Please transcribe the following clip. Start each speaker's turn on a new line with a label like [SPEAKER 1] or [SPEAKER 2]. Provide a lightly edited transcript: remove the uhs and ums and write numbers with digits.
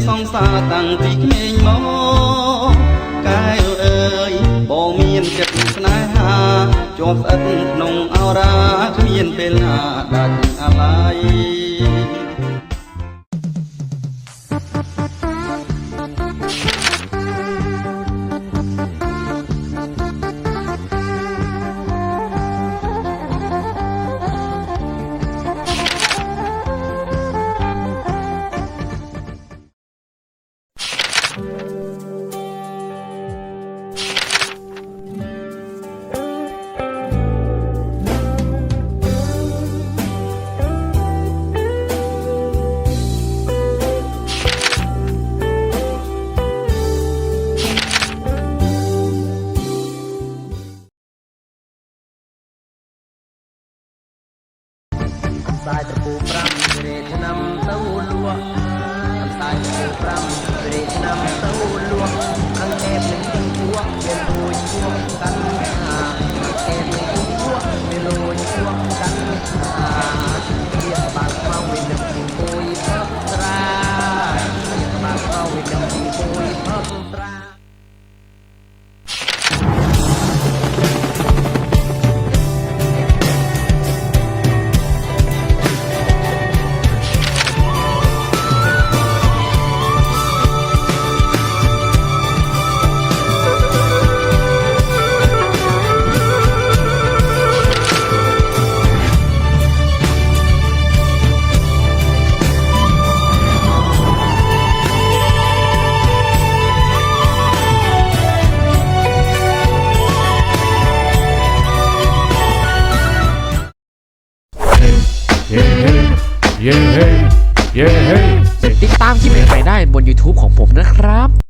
[SPEAKER 1] សងសាតាំងពីក្មេងមកកែវអើយបងមានចិត្តស្នេហាជាប់ស្អិតក្នុងអរាគ្មានពេលណាដាច់អាឡ័យสายตะปูพรำเรชนำเต้าลัวสายตะปูพรำเรชนำเต้าลัวอังเก็บหนึ่งตุ้งชัวเป็นโรยชัวกันอังเก็บหนึ่งตุ้งชัวเป็นโรยชัวกันเรียกบางเข้าเป็นหนึ่งตุ้งปุยพับตราเรียกบางเข้าเป็นหนึ่งตุ้งปุยพับตรา
[SPEAKER 2] ติดตามคลิปใหม่ๆได้บน YouTube ของผมนะครับ